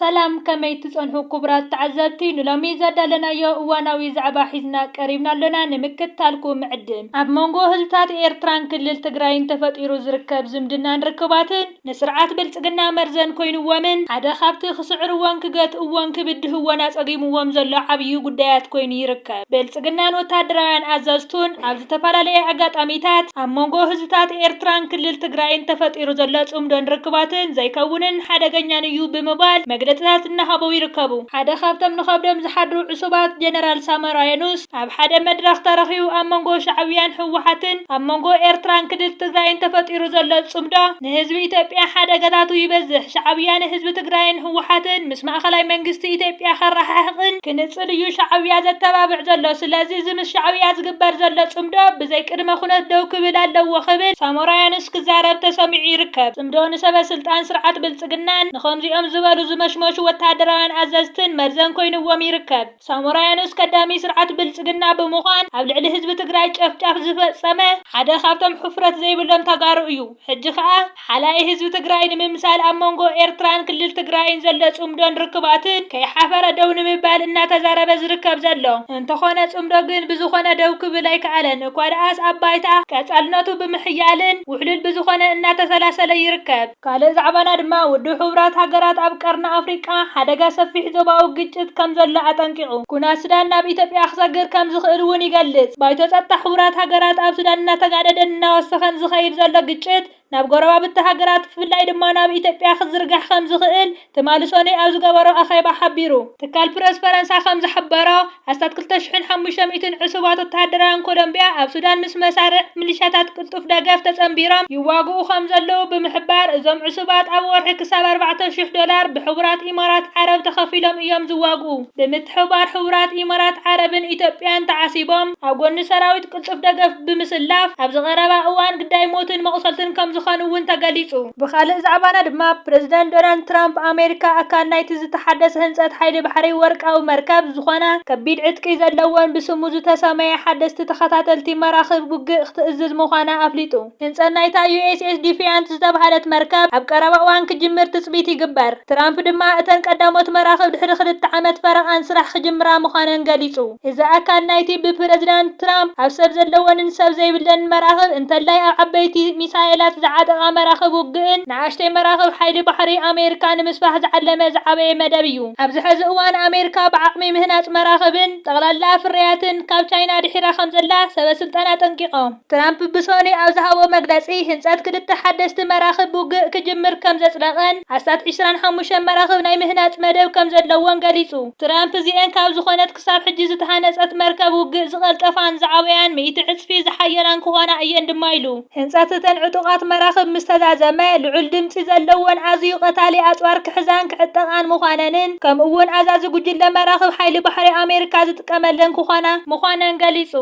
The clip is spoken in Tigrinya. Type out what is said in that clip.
ሰላም ከመይ ትጸንሑ ክቡራት ተዓዘብቲ ንሎሚ ዘዳለናዮ እዋናዊ ዛዕባ ሒዝና ቀሪብና ኣለና ንምክትታልኩም ምዕድም ኣብ መንጎ ህዝብታት ኤርትራን ክልል ትግራይን ተፈጢሩ ዝርከብ ዝምድናን ርክባትን ንስርዓት ብልጽግና መርዘን ኮይኑዎምን ሓደ ካብቲ ክስዕርዎን ክገትእዎን ክብድህዎን ኣጸጊምዎም ዘሎ ዓብዪ ጉዳያት ኮይኑ ይርከብ። ብልጽግናን ወታደራውያን ኣዛዝቱን ኣብ ዝተፈላለየ ኣጋጣሚታት ኣብ መንጎ ህዝብታት ኤርትራን ክልል ትግራይን ተፈጢሩ ዘሎ ጽምዶን ርክባትን ዘይከውንን ሓደገኛን እዩ ብምባል መግለጽታት እናሃበው ይርከቡ። ሓደ ካብቶም ንኸብዶም ዝሓድሩ ዕሱባት ጀነራል ሳሞራ የኑስ ኣብ ሓደ መድረኽ ተረኺቡ ኣብ መንጎ ሻዕብያን ህወሓትን ኣብ መንጎ ኤርትራን ክልል ትግራይን ተፈጢሩ ዘሎ ጽምዶ ንህዝቢ ኢትዮጵያ ሓደጋታቱ ይበዝሕ፣ ሻዕብያ ንህዝቢ ትግራይን ህወሓትን ምስ ማእኸላይ መንግስቲ ኢትዮጵያ ከረሓሕቕን ክንጽል እዩ ሻዕብያ ዘተባብዕ ዘሎ። ስለዚ ምስ ሻዕብያ ዝግበር ዘሎ ጽምዶ ብዘይ ቅድመ ኩነት ደው ክብል ኣለዎ ክብል ሳሞራ የኑስ ክዛረብ ተሰሚዑ ይርከብ። ጽምዶ ንሰበ ስልጣን ስርዓት ብልጽግናን ንኸምዚኦም ዝበሉ ዝመሽመሹ ወታደራውያን ኣዘዝትን መርዘን ኮይኑዎም ይርከብ። ሳሞራ የኑስ ቀዳሚ ስርዓት ብልጽግና ብምዃን ኣብ ልዕሊ ህዝቢ ትግራይ ጨፍጫፍ ዝፈጸመ ሓደ ካብቶም ሕፍረት ዘይብሎም ተጋሩ እዩ። ሕጂ ከዓ ሓላይ ህዝቢ ትግራይ ንምምሳል ኣብ መንጎ ኤርትራን ክልል ትግራይን ዘሎ ጽምዶን ርክባትን ከይሓፈረ ደው ንምባል እናተዛረበ ዝርከብ ዘሎ እንተኾነ ጽምዶ ግን ብዝኾነ ደው ክብል ኣይከኣለን። እኳ ደኣስ ኣብ ባይታ ቀጻልነቱ ብምሕያልን ውሕሉል ብዝኾነ እናተሰላሰለ ይርከብ። ካልእ ዛዕባና ድማ ውድብ ሕቡራት ሃገራት ኣብ ቀርኒ ኣፍሪቃ ሓደጋ ሰፊሕ ዞባዊ ግጭት ከም ዘሎ ኣጠንቂቑ ኩናት ሱዳን ናብ ኢትዮጵያ ክሰግር ከም ዝኽእል እውን ይገልጽ። ባይቶ ጸጥታ ሕቡራት ሃገራት ኣብ ሱዳን እናተጋደደን እናወሰኸን ዝኸይድ ዘሎ ግጭት ናብ ጎረባብቲ ሃገራት ብፍላይ ድማ ናብ ኢትዮጵያ ክዝርጋሕ ከም ዝኽእል ትማሊ ሰኔ ኣብ ዝገበሮ ኣኼባ ሓቢሩ። ትካል ፕረስ ፈረንሳ ከም ዝሕበሮ ኣስታት 2500 ዕሱባት ወተሃደራውያን ኮሎምብያ ኣብ ሱዳን ምስ መሳርዕ ሚሊሻታት ቅልጡፍ ደገፍ ተጸንቢሮም ይዋግኡ ከም ዘለዉ ብምሕባር እዞም ዕሱባት ኣብ ወርሒ ክሳብ $4,000 ብሕቡራት ኢማራት ዓረብ ተኸፊሎም እዮም ዝዋግኡ። ብምትሕብባር ሕቡራት ኢማራት ዓረብን ኢትዮጵያን ተዓሲቦም ኣብ ጎኒ ሰራዊት ቅልጡፍ ደገፍ ብምስላፍ ኣብ ዝቐረባ እዋን ግዳይ ሞትን መቑሰልትን ከም ዝኾኑ እውን ተገሊጹ። ብኻልእ ዛዕባና ድማ ፕሬዚዳንት ዶናልድ ትራምፕ ኣሜሪካ ኣካል ናይቲ ዝተሓደሰ ህንጸት ሓይሊ ባሕሪ ወርቃዊ መርከብ ዝኾና ከቢድ ዕጥቂ ዘለዎን ብስሙ ዝተሰመየ ሓደስቲ ተኸታተልቲ መራኽብ ውግእ ክትእዝዝ ምዃና ኣፍሊጡ። ህንጸት ናይታ USS ዲፊያንት ዝተባህለት መርከብ ኣብ ቀረባ እዋን ክጅምር ትጽቢት ይግበር። ትራምፕ ድማ እተን ቀዳሞት መራኽብ ድሕሪ 2 ዓመት ፈረቓን ስራሕ ክጅምራ ምዃነን ገሊጹ። እዚ ኣካል ናይቲ ብፕሬዚዳንት ትራምፕ ኣብ ሰብ ዘለወንን ሰብ ዘይብለንን መራኽብ እንተላይ ኣብ ዓበይቲ ሚሳኤላት ዝዓጠቓ መራኽብ ውግእን ንኣሽተይ መራኽብ ሓይሊ ባሕሪ ኣሜሪካ ንምስፋሕ ዝዓለመ ዝዓበየ መደብ እዩ። ኣብዚ ሕዚ እዋን ኣሜሪካ ብዓቕሚ ምህናጽ መራኽብን ጠቕላላ ፍርያትን ካብ ቻይና ድሒራ ከም ዘላ ሰበስልጣን ኣጠንቂቖም። ትራምፕ ብሶኒ ኣብ ዝሃቦ መግለጺ ህንጸት 2 ሓደስቲ መራኽብ ውግእ ክጅምር ከም ዘጽደቐን ኣስታት 25 መራኽብ ናይ ምህናጽ መደብ ከም ዘለዎን ገሊጹ። ትራምፕ እዚአን ካብ ዝኾነት ክሳብ ሕጂ ዝተሃነጸት መርከብ ውግእ ዝቐልጠፋን ዝዓበያን 100 ዕጽፊ ዝሓየላን ክኾና እየን ድማ ኢሉ። ህንጸት እተን ዕጡቓት መራኽብ ምስ ተዛዘመ ልዑል ድምፂ ዘለወን ኣዝዩ ቀታሊ ኣጽዋር ክሕዛን ክዕጠቓን ምዃነንን ከምኡውን ኣዛዚ ጉጅለ መራኽብ ሓይሊ ባሕሪ ኣሜሪካ ዝጥቀመለን ክኾና ምዃነን ገሊጹ።